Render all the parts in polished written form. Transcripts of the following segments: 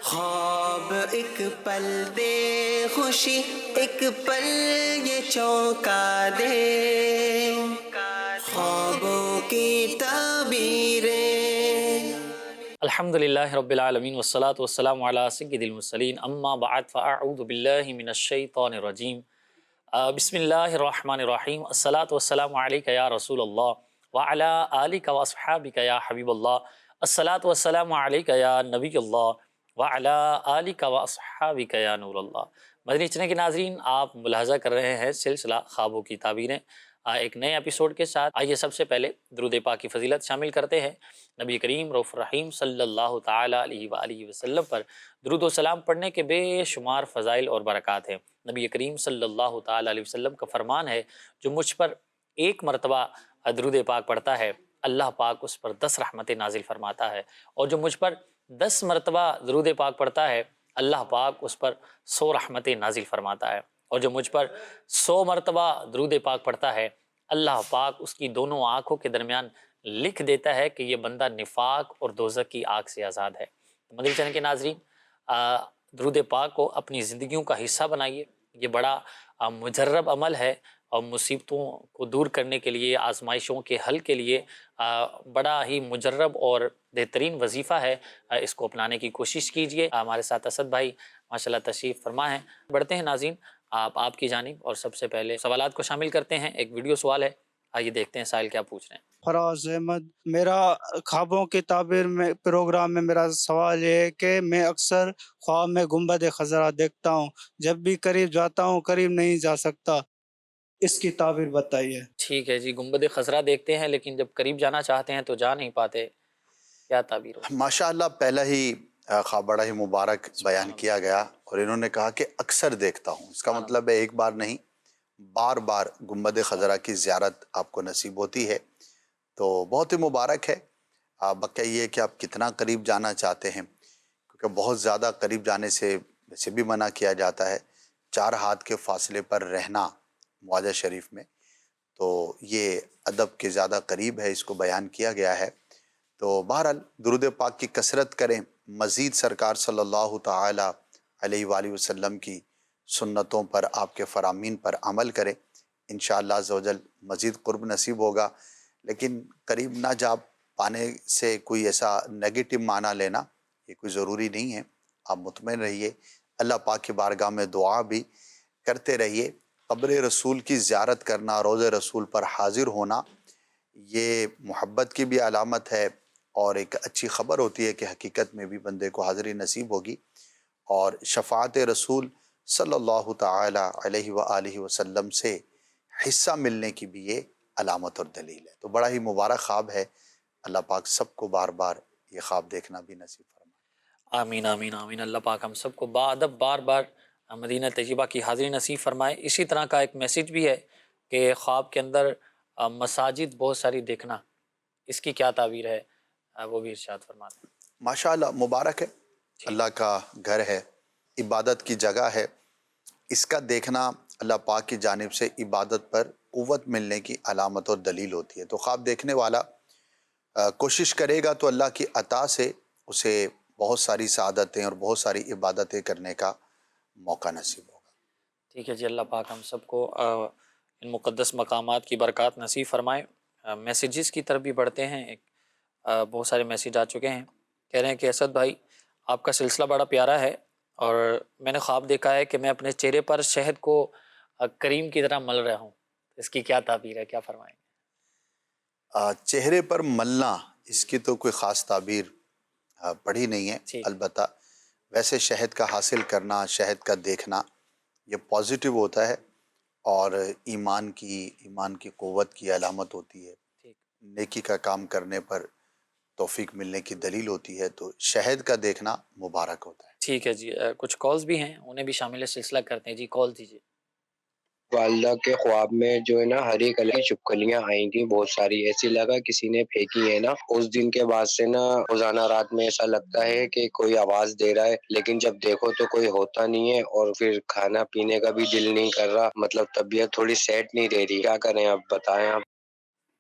خواب ایک پل دے خوشی، ایک پل یہ چونکا دے، خوابوں کی تعبیریں۔ الحمد للہ رب العالمین والصلاة والسلام علی سید المرسلین، اما بعد فاعوذ باللہ من الشیطان الرجیم۔ بسم اللہ الرحمن الرحیم۔ الصلاة والسلام علیک یا رسول اللہ وعلی آلک واصحابک یا حبیب اللہ۔ الصلاة والسلام علیک یا نبی اللہ وعلی آلک واصحابک یا نور اللہ۔ مدنی چینل کے ناظرین، آپ ملاحظہ کر رہے ہیں سلسلہ خوابوں کی تعبیریں، ایک نئے ایپیسوڈ کے ساتھ۔ آئیے سب سے پہلے درود پاک کی فضیلت شامل کرتے ہیں۔ نبی کریم رؤوف رحیم صلی اللہ تعالی علیہ وآلہ وسلم پر درود و سلام پڑھنے کے بے شمار فضائل اور برکات ہیں۔ نبی کریم صلی اللہ تعالی علیہ وسلم کا فرمان ہے، جو مجھ پر ایک مرتبہ درود پاک پڑھتا ہے، اللہ پاک اس پر 10 رحمتیں نازل فرماتا ہے، اور جو مجھ پر 10 مرتبہ درود پاک پڑھتا ہے، اللہ پاک اس پر 100 رحمتیں نازل فرماتا ہے، اور جو مجھ پر 100 مرتبہ درود پاک پڑھتا ہے، اللہ پاک اس کی دونوں آنکھوں کے درمیان لکھ دیتا ہے کہ یہ بندہ نفاق اور دوزخ کی آگ سے آزاد ہے۔ مدنی چینل کے ناظرین، درود پاک کو اپنی زندگیوں کا حصہ بنائیے۔ یہ بڑا مجرب عمل ہے، اور مصیبتوں کو دور کرنے کے لیے، آزمائشوں کے حل کے لیے بڑا ہی مجرب اور بہترین وظیفہ ہے۔ اس کو اپنانے کی کوشش کیجئے۔ ہمارے ساتھ اسد بھائی ماشاءاللہ تشریف فرما ہیں۔ بڑھتے ہیں ناظرین آپ کی جانب، اور سب سے پہلے سوالات کو شامل کرتے ہیں۔ ایک ویڈیو سوال ہے، آئیے دیکھتے ہیں سائل کیا پوچھ رہے ہیں۔ فراز احمد، میرا خوابوں کی تعبیر میں پروگرام میں میرا سوال یہ ہے کہ میں اکثر خواب میں گنبد خضرا دیکھتا ہوں، جب بھی قریب جاتا ہوں قریب نہیں جا سکتا، اس کی تعبیر بتائیے۔ ٹھیک ہے جی، گنبد خضرا دیکھتے ہیں لیکن جب قریب جانا چاہتے ہیں تو جا نہیں پاتے، کیا تعبیر ہو؟ ماشاءاللہ، پہلا ہی خواب بڑا ہی مبارک بیان کیا گیا، اور انہوں نے کہا کہ اکثر دیکھتا ہوں۔ اس کا مطلب ہے ایک بار نہیں، بار بار گنبد خضرا کی زیارت آپ کو نصیب ہوتی ہے، تو بہت ہی مبارک ہے۔ بقیہ یہ کہ آپ کتنا قریب جانا چاہتے ہیں، کیونکہ بہت زیادہ قریب جانے سے ویسے بھی منع کیا جاتا ہے۔ 4 ہاتھ کے فاصلے پر رہنا معاہدہ شریف میں، تو یہ ادب کے زیادہ قریب ہے، اس کو بیان کیا گیا ہے۔ تو بہرحال درود پاک کی کثرت کریں، مزید سرکار صلی اللہ تعالی علیہ وآلہ وسلم کی سنتوں پر، آپ کے فرامین پر عمل کریں، انشاءاللہ عزوجل مزید قرب نصیب ہوگا۔ لیکن قریب نہ جا پانے سے کوئی ایسا نیگیٹو معنی لینا یہ کوئی ضروری نہیں ہے۔ آپ مطمئن رہیے، اللہ پاک کی بارگاہ میں دعا بھی کرتے رہیے۔ قبر رسول کی زیارت کرنا، روض رسول پر حاضر ہونا، یہ محبت کی بھی علامت ہے، اور ایک اچھی خبر ہوتی ہے کہ حقیقت میں بھی بندے کو حاضری نصیب ہوگی، اور شفاعت رسول صلی اللہ تعالی علیہ وآلہ وسلم سے حصہ ملنے کی بھی یہ علامت اور دلیل ہے۔ تو بڑا ہی مبارک خواب ہے، اللہ پاک سب کو بار بار یہ خواب دیکھنا بھی نصیب فرمائے۔ آمین آمین آمین۔ اللہ پاک ہم سب کو باادب بار بار مدینہ طیبہ کی حاضری نصیب فرمائے۔ اسی طرح کا ایک میسیج بھی ہے کہ خواب کے اندر مساجد بہت ساری دیکھنا، اس کی کیا تعبیر ہے، وہ بھی ارشاد فرما دیں۔ ماشاءاللہ، مبارک ہے، اللہ کا گھر ہے، عبادت کی جگہ ہے، اس کا دیکھنا اللہ پاک کی جانب سے عبادت پر قوت ملنے کی علامت اور دلیل ہوتی ہے۔ تو خواب دیکھنے والا کوشش کرے گا تو اللہ کی عطا سے اسے بہت ساری سعادتیں اور بہت ساری عبادتیں کرنے کا موقع نصیب ہوگا۔ ٹھیک ہے جی، اللہ پاک ہم سب کو ان مقدس مقامات کی برکات نصیب فرمائے۔ میسیجز کی طرف بھی بڑھتے ہیں۔ بہت سارے میسیج آ چکے ہیں، کہہ رہے ہیں کہ اسد بھائی آپ کا سلسلہ بڑا پیارا ہے، اور میں نے خواب دیکھا ہے کہ میں اپنے چہرے پر شہد کو کریم کی طرح مل رہا ہوں، اس کی کیا تعبیر ہے، کیا فرمائیں گے؟ چہرے پر ملنا، اس کی تو کوئی خاص تعبیر پڑھی نہیں ہے، البتہ ویسے شہد کا حاصل کرنا، شہد کا دیکھنا یہ پازیٹیو ہوتا ہے، اور ایمان کی قوت کی علامت ہوتی ہے، نیکی کا کام کرنے پر توفیق ملنے کی دلیل ہوتی ہے، تو شہد کا دیکھنا مبارک ہوتا ہے۔ ٹھیک ہے جی، کچھ کالز بھی ہیں، انہیں بھی شامل سلسلہ کرتے ہیں۔ جی کال دیجیے۔ والدہ کے خواب میں جو ہے نا ہری کلر کی چھپکلیاں آئی تھیں بہت ساری، ایسی لگا کسی نے پھینکی ہے نا۔ اس دن کے بعد سے نا روزانہ رات میں ایسا لگتا ہے کہ کوئی آواز دے رہا ہے، لیکن جب دیکھو تو کوئی ہوتا نہیں ہے، اور پھر کھانا پینے کا بھی دل نہیں کر رہا، مطلب طبیعت تھوڑی سیٹ نہیں رہ رہی، کیا کریں آپ بتائیں آپ۔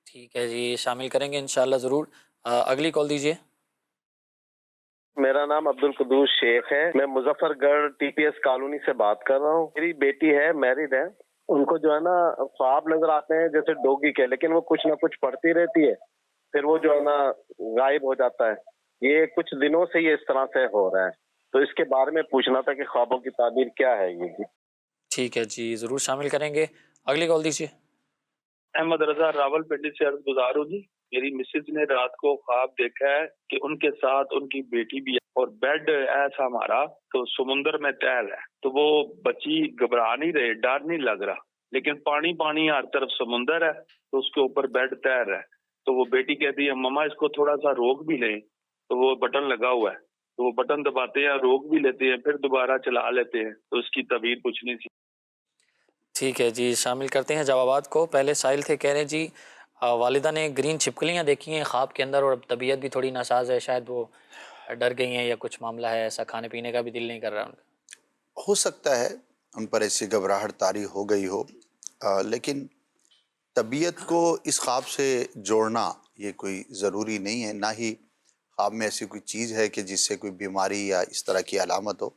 ٹھیک ہے جی، شامل کریں گے انشاءاللہ ضرور۔ اگلی کال دیجیے۔ میرا نام عبد القدوس شیخ ہے، میں مظفر گڑھ ٹی پی ایس کالونی سے بات کر رہا ہوں۔ میری بیٹی ہے، میرڈ ہے، ان کو جو ہے نا خواب نظر آتے ہیں جیسے ڈوگی کے، لیکن وہ کچھ نہ کچھ پڑھتی رہتی ہے، پھر وہ جو ہے نا غائب ہو جاتا ہے۔ یہ کچھ دنوں سے یہ اس طرح سے ہو رہا ہے، تو اس کے بارے میں پوچھنا تھا کہ خوابوں کی تعبیر کیا ہے یہ؟ ٹھیک ہے جی، ضرور شامل کریں گے۔ اگلی کال دیجیے۔ احمد رضا راول پنڈی سے عرض گزار ہوں جی۔ میری مسز نے رات کو خواب دیکھا ہے کہ ان کے ساتھ ان کی بیٹی بھی ہے اور بیڈ ایسا ہمارا تو سمندر میں تیر ہے، تو وہ بچی گھبرا نہیں رہے، ڈر نہیں لگ رہا، لیکن پانی پانی ہر طرف سمندر ہے تو اس کے اوپر بیڈ تیر ہے، تو وہ بیٹی کہتی ہے مما اس کو تھوڑا سا روک بھی لیں، تو وہ بٹن لگا ہوا ہے تو وہ بٹن دباتے ہیں، روک بھی لیتے ہیں، پھر دوبارہ چلا لیتے ہیں، تو اس کی تعبیر پوچھنی تھی۔ ٹھیک ہے جی، شامل کرتے ہیں جوابات کو۔ پہلے سائل تھے، کہہ رہے جی والدہ نے گرین چھپکلیاں دیکھی ہیں خواب کے اندر اور اب طبیعت بھی تھوڑی ناساز ہے، شاید وہ ڈر گئی ہیں یا کچھ معاملہ ہے ایسا، کھانے پینے کا بھی دل نہیں کر رہا ان کا۔ ہو سکتا ہے ان پر ایسی گھبراہٹ طاری ہو گئی ہو، لیکن طبیعت کو اس خواب سے جوڑنا یہ کوئی ضروری نہیں ہے، نہ ہی خواب میں ایسی کوئی چیز ہے کہ جس سے کوئی بیماری یا اس طرح کی علامت ہو۔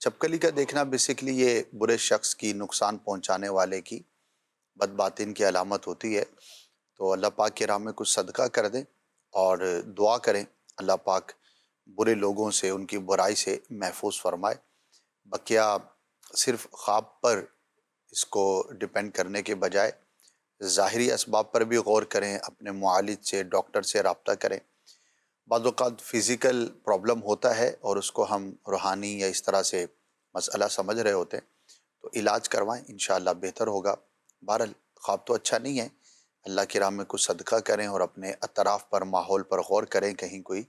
چھپکلی کا دیکھنا بیسیکلی یہ برے شخص کی، نقصان پہنچانے والے کی، بد باطن کی علامت ہوتی ہے۔ تو اللہ پاک کی راہ میں کچھ صدقہ کر دیں اور دعا کریں اللہ پاک برے لوگوں سے، ان کی برائی سے محفوظ فرمائے۔ بقیہ صرف خواب پر اس کو ڈیپینڈ کرنے کے بجائے ظاہری اسباب پر بھی غور کریں، اپنے معالج سے، ڈاکٹر سے رابطہ کریں۔ بعض اوقات فزیکل پرابلم ہوتا ہے اور اس کو ہم روحانی یا اس طرح سے مسئلہ سمجھ رہے ہوتے ہیں، تو علاج کروائیں، انشاءاللہ بہتر ہوگا۔ بہرحال خواب تو اچھا نہیں ہے، اللہ کی راہ میں کچھ صدقہ کریں اور اپنے اطراف پر، ماحول پر غور کریں، کہیں کوئی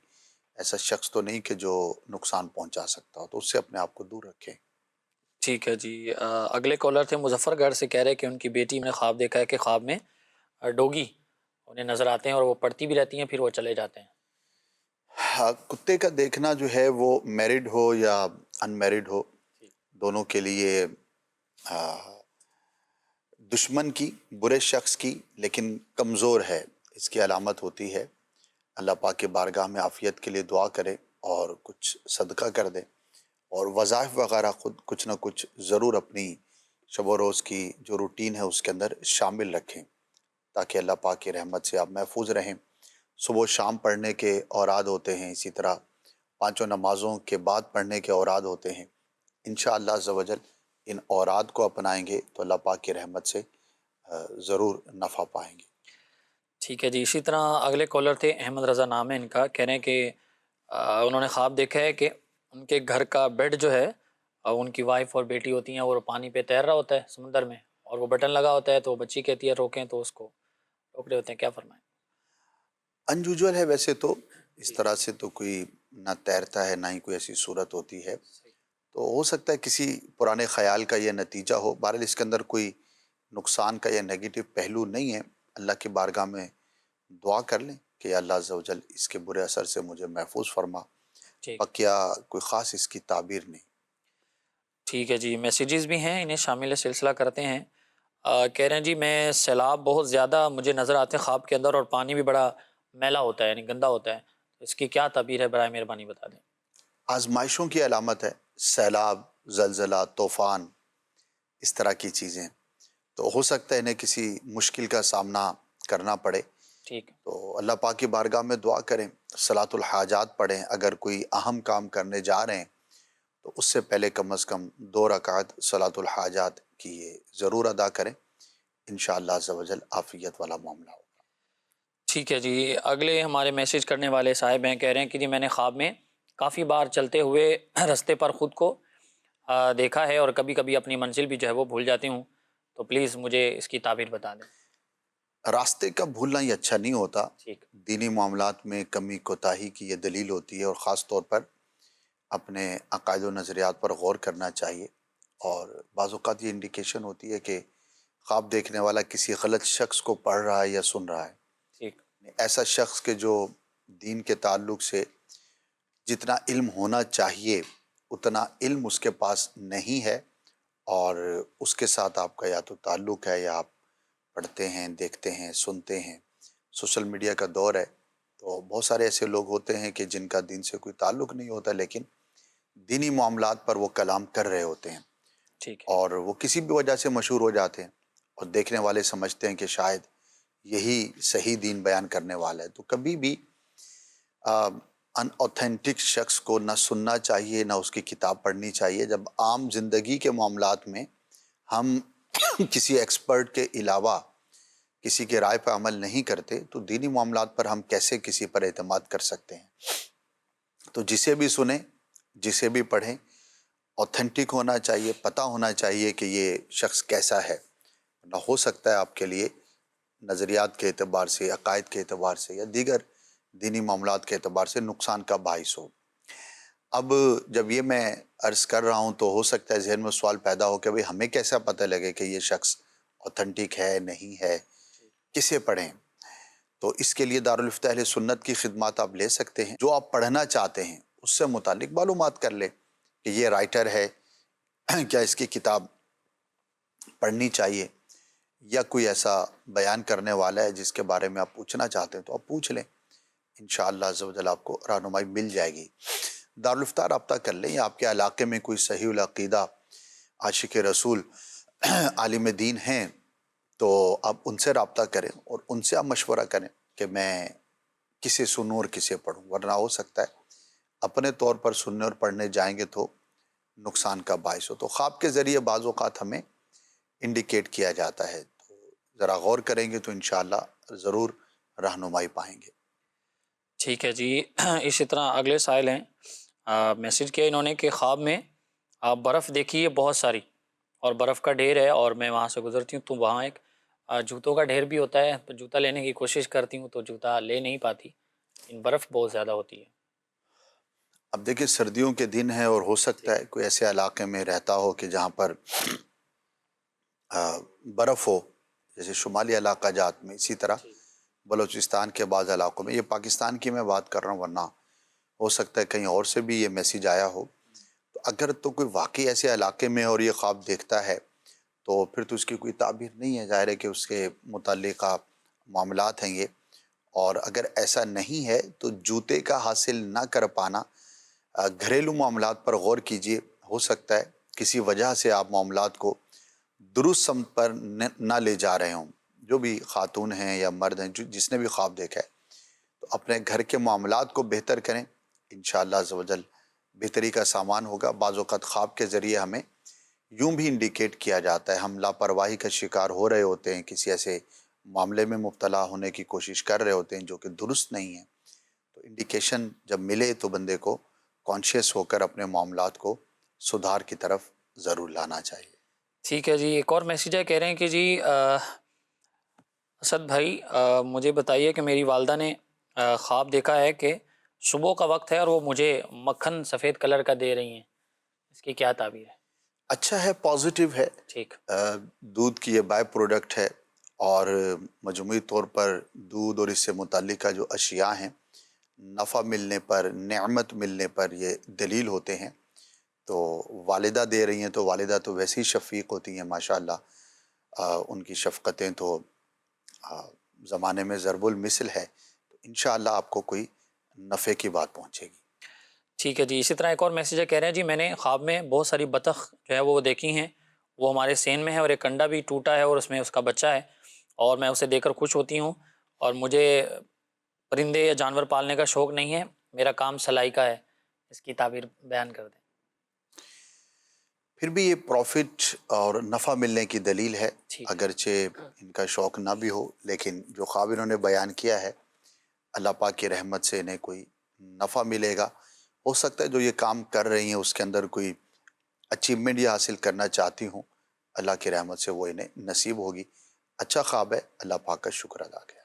ایسا شخص تو نہیں کہ جو نقصان پہنچا سکتا ہو، تو اس سے اپنے آپ کو دور رکھیں۔ ٹھیک ہے جی، اگلے کالر تھے مظفر گڑھ سے، کہہ رہے کہ ان کی بیٹی نے خواب دیکھا ہے کہ خواب میں ڈوگی انہیں نظر آتے ہیں اور وہ پڑھتی بھی رہتی ہیں، پھر وہ چلے جاتے ہیں۔ ہاں، کتے کا دیکھنا جو ہے وہ میرڈ ہو یا ان میرڈ ہو، دونوں کے لیے دشمن کی، برے شخص کی، لیکن کمزور ہے، اس کی علامت ہوتی ہے۔ اللہ پاک کے بارگاہ میں عافیت کے لیے دعا کرے اور کچھ صدقہ کر دے، اور وظائف وغیرہ خود کچھ نہ کچھ ضرور اپنی شب و روز کی جو روٹین ہے اس کے اندر شامل رکھیں، تاکہ اللہ پاک کی رحمت سے آپ محفوظ رہیں۔ صبح و شام پڑھنے کے اوراد ہوتے ہیں، اسی طرح پانچوں نمازوں کے بعد پڑھنے کے اوراد ہوتے ہیں۔ انشاءاللہ عز و جل ان اوراد کو اپنائیں گے تو اللہ پاک کی رحمت سے ضرور نفع پائیں گے۔ ٹھیک ہے جی، اسی طرح اگلے کالر تھے احمد رضا نام ہے ان کا، کہہ رہے ہیں کہ انہوں نے خواب دیکھا ہے کہ ان کے گھر کا بیڈ جو ہے ان کی وائف اور بیٹی ہوتی ہیں، اور پانی پہ تیر رہا ہوتا ہے سمندر میں، اور وہ بٹن لگا ہوتا ہے، تو بچی کہتی ہے روکیں، تو اس کو روک رہے ہوتے ہیں، کیا فرمائیں؟ انیوزول ہے ویسے تو، اس طرح سے تو کوئی نہ تیرتا ہے، نہ ہی کوئی ایسی صورت ہوتی ہے، تو ہو سکتا ہے کسی پرانے خیال کا یہ نتیجہ ہو۔ بہرحال اس کے اندر کوئی نقصان کا یا نیگیٹو پہلو نہیں ہے، اللہ کی بارگاہ میں دعا کر لیں کہ اللہ عز و جل اس کے برے اثر سے مجھے محفوظ فرما، ٹھیک بقیہ کوئی خاص اس کی تعبیر نہیں۔ ٹھیک ہے جی، میسیجز بھی ہیں، انہیں شامل سلسلہ کرتے ہیں۔ کہہ رہے ہیں جی میں سیلاب بہت زیادہ مجھے نظر آتے ہیں خواب کے اندر، اور پانی بھی بڑا میلا ہوتا ہے، یعنی گندا ہوتا ہے، اس کی کیا تعبیر ہے، برائے مہربانی بتا دیں۔ آزمائشوں کی علامت ہے، سیلاب، زلزلہ، طوفان، اس طرح کی چیزیں، تو ہو سکتا ہے انہیں کسی مشکل کا سامنا کرنا پڑے، ٹھیک ہے، تو اللہ پاک کی بارگاہ میں دعا کریں، صلاۃ الحاجات پڑھیں، اگر کوئی اہم کام کرنے جا رہے ہیں تو اس سے پہلے کم از کم 2 رکعت صلاۃ الحاجات کی یہ ضرور ادا کریں، انشاءاللہ عز و جل عافیت والا معاملہ ہوگا۔ ٹھیک ہے جی، اگلے ہمارے میسیج کرنے والے صاحب ہیں، کہہ رہے ہیں کہ جی میں نے خواب میں کافی بار چلتے ہوئے رستے پر خود کو دیکھا ہے، اور کبھی کبھی اپنی منزل بھی جو ہے وہ بھول جاتی ہوں، تو پلیز مجھے اس کی تعبیر بتا دیں۔ راستے کا بھولنا یہ اچھا نہیں ہوتا، ٹھیک، دینی معاملات میں کمی کوتاہی کی یہ دلیل ہوتی ہے، اور خاص طور پر اپنے عقائد و نظریات پر غور کرنا چاہیے، اور بعض اوقات یہ انڈیکیشن ہوتی ہے کہ خواب دیکھنے والا کسی غلط شخص کو پڑھ رہا ہے یا سن رہا ہے، ٹھیک، ایسا شخص کے جو دین کے تعلق سے جتنا علم ہونا چاہیے اتنا علم اس کے پاس نہیں ہے، اور اس کے ساتھ آپ کا یا تو تعلق ہے، یا آپ پڑھتے ہیں، دیکھتے ہیں، سنتے ہیں، سوشل میڈیا کا دور ہے، تو بہت سارے ایسے لوگ ہوتے ہیں کہ جن کا دین سے کوئی تعلق نہیں ہوتا لیکن دینی معاملات پر وہ کلام کر رہے ہوتے ہیں، ٹھیک ہے، اور وہ کسی بھی وجہ سے مشہور ہو جاتے ہیں اور دیکھنے والے سمجھتے ہیں کہ شاید یہی صحیح دین بیان کرنے والا ہے۔ تو کبھی بھی ان اوتھینٹک شخص کو نہ سننا چاہیے نہ اس کی کتاب پڑھنی چاہیے۔ جب عام زندگی کے معاملات میں ہم کسی ایکسپرٹ کے علاوہ کسی کے رائے پر عمل نہیں کرتے تو دینی معاملات پر ہم کیسے کسی پر اعتماد کر سکتے ہیں؟ تو جسے بھی سنیں، جسے بھی پڑھیں، اوتھینٹک ہونا چاہیے، پتہ ہونا چاہیے کہ یہ شخص کیسا ہے، نہ ہو سکتا ہے آپ کے لیے نظریات کے اعتبار سے، عقائد کے اعتبار سے یا دیگر دینی معاملات کے اعتبار سے نقصان کا باعث ہو۔ اب جب یہ میں عرض کر رہا ہوں تو ہو سکتا ہے ذہن میں سوال پیدا ہو کہ بھئی ہمیں کیسا پتہ لگے کہ یہ شخص اوتھینٹک ہے نہیں ہے، کسے پڑھیں؟ تو اس کے لیے دارالفتہ اہل سنت کی خدمات آپ لے سکتے ہیں۔ جو آپ پڑھنا چاہتے ہیں اس سے متعلق معلومات کر لیں کہ یہ رائٹر ہے، کیا اس کی کتاب پڑھنی چاہیے، یا کوئی ایسا بیان کرنے والا ہے جس کے بارے میں آپ پوچھنا چاہتے ہیں تو آپ پوچھ لیں، انشاءاللہ عز و جل آپ کو رہنمائی مل جائے گی۔ دارالفتہ رابطہ کر لیں، یا آپ کے علاقے میں کوئی صحیح العقیدہ عاشق رسول عالم دین ہیں تو آپ ان سے رابطہ کریں اور ان سے آپ مشورہ کریں کہ میں کسے سنوں اور کسے پڑھوں، ورنہ ہو سکتا ہے اپنے طور پر سننے اور پڑھنے جائیں گے تو نقصان کا باعث ہو۔ تو خواب کے ذریعے بعض اوقات ہمیں انڈیکیٹ کیا جاتا ہے، تو ذرا غور کریں گے تو انشاءاللہ ضرور رہنمائی پائیں گے۔ ٹھیک ہے جی۔ اسی طرح اگلے سائل ہیں، میسج کیا انہوں نے کہ خواب میں برف دیکھی ہے بہت ساری اور برف کا ڈھیر ہے اور میں وہاں سے گزرتی ہوں تو وہاں ایک جوتوں کا ڈھیر بھی ہوتا ہے، تو جوتا لینے کی کوشش کرتی ہوں تو جوتا لے نہیں پاتی، برف بہت زیادہ ہوتی ہے۔ اب دیکھیں سردیوں کے دن ہیں اور ہو سکتا ہے کوئی ایسے علاقے میں رہتا ہو کہ جہاں پر برف ہو، جیسے شمالی علاقہ جات میں، اسی طرح بلوچستان کے بعض علاقوں میں، یہ پاکستان کی میں بات کر رہا ہوں، ورنہ ہو سکتا ہے کہیں اور سے بھی یہ میسیج آیا ہو۔ تو اگر تو کوئی واقعی ایسے علاقے میں اور یہ خواب دیکھتا ہے تو پھر تو اس کی کوئی تعبیر نہیں ہے، ظاہر ہے کہ اس کے متعلقہ معاملات ہیں یہ، اور اگر ایسا نہیں ہے تو جوتے کا حاصل نہ کر پانا، گھریلو معاملات پر غور کیجئے، ہو سکتا ہے کسی وجہ سے آپ معاملات کو درست سمت پر نہ لے جا رہے ہوں۔ جو بھی خاتون ہیں یا مرد ہیں جس نے بھی خواب دیکھا ہے تو اپنے گھر کے معاملات کو بہتر کریں، انشاءاللہ عز و جل بہتری کا سامان ہوگا۔ بعض اوقات خواب کے ذریعے ہمیں یوں بھی انڈیکیٹ کیا جاتا ہے، ہم لاپرواہی کا شکار ہو رہے ہوتے ہیں، کسی ایسے معاملے میں مبتلا ہونے کی کوشش کر رہے ہوتے ہیں جو کہ درست نہیں ہے، تو انڈیکیشن جب ملے تو بندے کو کانشیس ہو کر اپنے معاملات کو سدھار کی طرف ضرور لانا چاہیے۔ ٹھیک ہے جی۔ ایک اور میسیج ہے، کہہ رہے ہیں کہ جی اسد بھائی مجھے بتائیے کہ میری والدہ نے خواب دیکھا ہے کہ صبح کا وقت ہے اور وہ مجھے مکھن سفید کلر کا دے رہی ہیں، اس کی کیا تعبیر ہے؟ اچھا ہے، پازیٹیو ہے۔ ٹھیک، دودھ کی یہ بائی پروڈکٹ ہے اور مجموعی طور پر دودھ اور اس سے متعلقہ جو اشیاء ہیں نفع ملنے پر، نعمت ملنے پر یہ دلیل ہوتے ہیں۔ تو والدہ دے رہی ہیں تو والدہ تو ویسے ہی شفیق ہوتی ہیں ماشاءاللہ، ان کی شفقتیں تو زمانے میں ضرب المثل ہے، تو انشاءاللہ آپ کو کوئی نفع کی بات پہنچے گی۔ ٹھیک ہے جی۔ اسی طرح ایک اور میسیج ہے، کہہ رہے ہیں جی میں نے خواب میں بہت ساری بطخ جو ہے وہ دیکھی ہیں، وہ ہمارے سین میں ہے اور ایک انڈا بھی ٹوٹا ہے اور اس میں اس کا بچہ ہے اور میں اسے دیکھ کر خوش ہوتی ہوں، اور مجھے پرندے یا جانور پالنے کا شوق نہیں ہے، میرا کام سلائی کا ہے، اس کی تعبیر بیان کر دیں۔ پھر بھی یہ پروفٹ اور نفع ملنے کی دلیل ہے، ٹھیک، اگرچہ ان کا شوق نہ بھی ہو، لیکن جو خواب انہوں نے بیان کیا ہے اللہ پاک کی رحمت سے انہیں کوئی نفع ملے گا۔ ہو سکتا ہے جو یہ کام کر رہی ہیں اس کے اندر کوئی اچیومنٹ یہ حاصل کرنا چاہتی ہوں، اللہ کی رحمت سے وہ انہیں نصیب ہوگی۔ اچھا خواب ہے، اللہ پاک کا شکر ادا کیا۔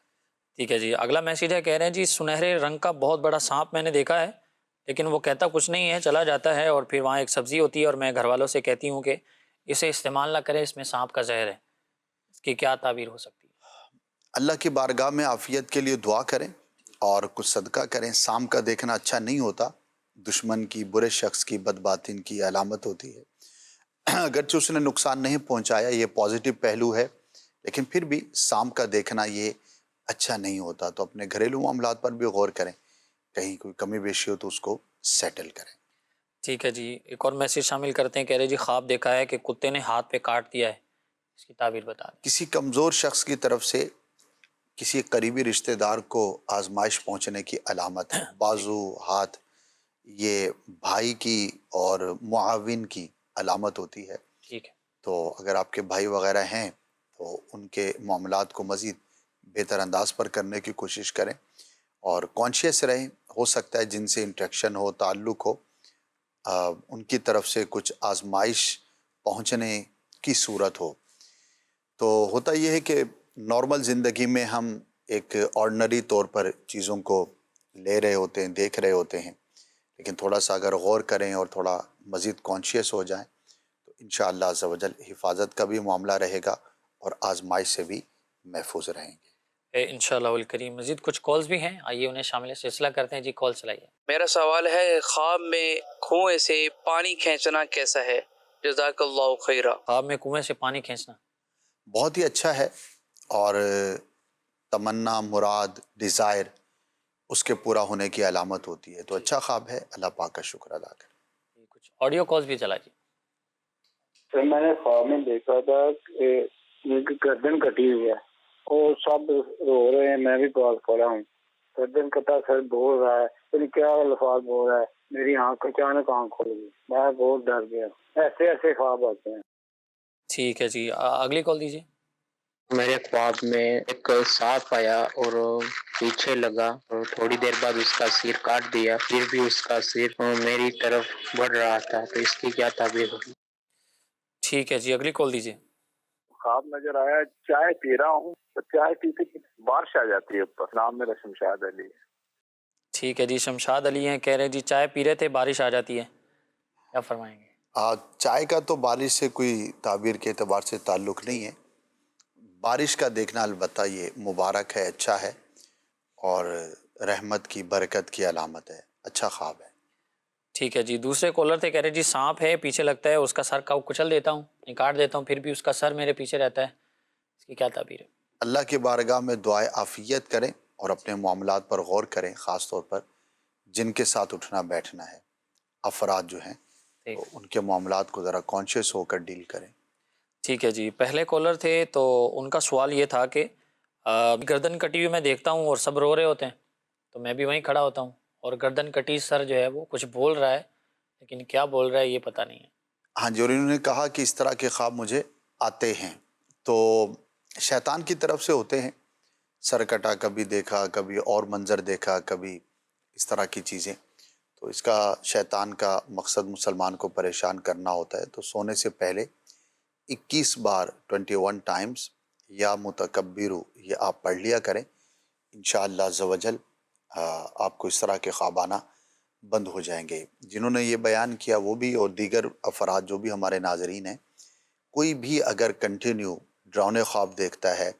ٹھیک ہے جی۔ اگلا میسیج ہے، کہہ رہے ہیں جی سنہرے رنگ کا بہت بڑا سانپ میں نے دیکھا ہے، لیکن وہ کہتا کچھ نہیں ہے، چلا جاتا ہے، اور پھر وہاں ایک سبزی ہوتی ہے اور میں گھر والوں سے کہتی ہوں کہ اسے استعمال نہ کریں، اس میں سانپ کا زہر ہے، اس کی کیا تعبیر ہو سکتی ہے؟ اللہ کی بارگاہ میں عافیت کے لیے دعا کریں اور کچھ صدقہ کریں۔ سانپ کا دیکھنا اچھا نہیں ہوتا، دشمن کی، برے شخص کی، بدباطن کی علامت ہوتی ہے۔ اگرچہ اس نے نقصان نہیں پہنچایا، یہ پازیٹیو پہلو ہے، لیکن پھر بھی سانپ کا دیکھنا یہ اچھا نہیں ہوتا، تو اپنے گھریلو معاملات پر بھی غور کریں، کہیں کوئی کمی بیشی ہو تو اس کو سیٹل کریں۔ ٹھیک ہے جی، ایک اور میسیج شامل کرتے ہیں، کہہ رہے جی خواب دیکھا ہے کہ کتے نے ہاتھ پہ کاٹ دیا ہے، اس کی تعبیر بتا دیں۔ کسی کمزور شخص کی طرف سے کسی قریبی رشتہ دار کو آزمائش پہنچنے کی علامت ہے۔ بازو، ہاتھ، یہ بھائی کی اور معاون کی علامت ہوتی ہے۔ ٹھیک ہے، تو اگر آپ کے بھائی وغیرہ ہیں تو ان کے معاملات کو مزید بہتر انداز پر کرنے کی کوشش کریں اور کانشیس رہیں۔ ہو سکتا ہے جن سے انٹریکشن ہو، تعلق ہو، ان کی طرف سے کچھ آزمائش پہنچنے کی صورت ہو۔ تو ہوتا یہ ہے کہ نارمل زندگی میں ہم ایک آرڈنری طور پر چیزوں کو لے رہے ہوتے ہیں، دیکھ رہے ہوتے ہیں، لیکن تھوڑا سا اگر غور کریں اور تھوڑا مزید کانشیس ہو جائیں تو انشاءاللہ عز و جل حفاظت کا بھی معاملہ رہے گا اور آزمائش سے بھی محفوظ رہیں گے۔ انشاءاللہ الکریم۔ مزید کچھ کالز بھی ہیں، آئیے انہیں شامل سلسلہ کرتے ہیں جی، کال چلائیے۔ میرا سوال ہے خواب میں کنویں سے پانی کھینچنا کیسا ہے؟ جزاک اللہ خیرہ۔ خواب میں کنویں سے پانی کھینچنا بہت ہی اچھا ہے، اور تمنا، مراد، ڈیزائر اس کے پورا ہونے کی علامت ہوتی ہے، تو اچھا خواب ہے، اللہ پاک کا شکر ادا کریں۔ کچھ آڈیو کالز بھی چلائیے۔ سر میں نے خواب میں دیکھا تھا کہ میری گردن کٹی ہوئی ہے اور سب رو رہے ہیں، میں بھی پاس کھڑا ہوں، گردن کٹا، سر بول رہا ہے، پھر کیا الفاظ بول رہا ہے، میری آنکھ اچانک آنکھ کھل گئی، میں بہت ڈر گیا۔ ایسے ایسے خواب آتے ہیں۔ ٹھیک ہے جی، اگلی کال دیجیے۔ میرے خواب میں ایک سانپ آیا اور پیچھے لگا اور تھوڑی دیر بعد اس کا سر کاٹ دیا، پھر بھی اس کا سر میری طرف بڑھ رہا تھا، تو اس کی کیا تعبیر ہوگی؟ ٹھیک ہے جی، اگلی کال دیجیے۔ خواب نظر آیا چائے پی رہا ہوں تو چائے پیتے بارش آ جاتی ہے اوپر۔ نام میرا شمشاد علی ہے۔ ٹھیک ہے جی، شمشاد علی ہیں، کہہ رہے جی چائے پی رہے تھے، بارش آ جاتی ہے، کیا فرمائیں گے؟ چائے کا تو بارش سے کوئی تعبیر کے اعتبار سے تعلق نہیں ہے، بارش کا دیکھنا البتہ یہ مبارک ہے، اچھا ہے، اور رحمت کی، برکت کی علامت ہے، اچھا خواب ہے۔ ٹھیک ہے جی، دوسرے کالر تھے، کہہ رہے جی سانپ ہے پیچھے لگتا ہے، اس کا سر کا کچل دیتا ہوں، کاٹ دیتا ہوں، پھر بھی اس کا سر میرے پیچھے رہتا ہے، اس کی کیا تعبیر ہے؟ اللہ کی بارگاہ میں دعائے عافیت کریں اور اپنے معاملات پر غور کریں، خاص طور پر جن کے ساتھ اٹھنا بیٹھنا ہے، افراد جو ہیں، تو ان کے معاملات کو ذرا کانشیس ہو کر ڈیل کریں۔ ٹھیک ہے جی، پہلے کالر تھے تو ان کا سوال یہ تھا کہ گردن کٹی ہوئی میں دیکھتا ہوں اور سب رو رہے ہوتے ہیں تو میں بھی وہیں کھڑا ہوتا ہوں، اور گردن کٹی سر جو ہے وہ کچھ بول رہا ہے، لیکن کیا بول رہا ہے یہ پتہ نہیں ہے۔ ہاں جی، اور انہوں نے کہا کہ اس طرح کے خواب مجھے آتے ہیں، تو شیطان کی طرف سے ہوتے ہیں، سر کٹا کبھی دیکھا، کبھی اور منظر دیکھا، کبھی اس طرح کی چیزیں، تو اس کا شیطان کا مقصد مسلمان کو پریشان کرنا ہوتا ہے۔ تو سونے سے پہلے 21 بار 21 ٹائمز یا متکبرو یہ آپ پڑھ لیا کریں، انشاءاللہ عز و جل آپ کو اس طرح کے خواب آنا بند ہو جائیں گے۔ جنہوں نے یہ بیان کیا وہ بھی، اور دیگر افراد جو بھی ہمارے ناظرین ہیں، کوئی بھی اگر کنٹینیو ڈراؤنے خواب دیکھتا ہے،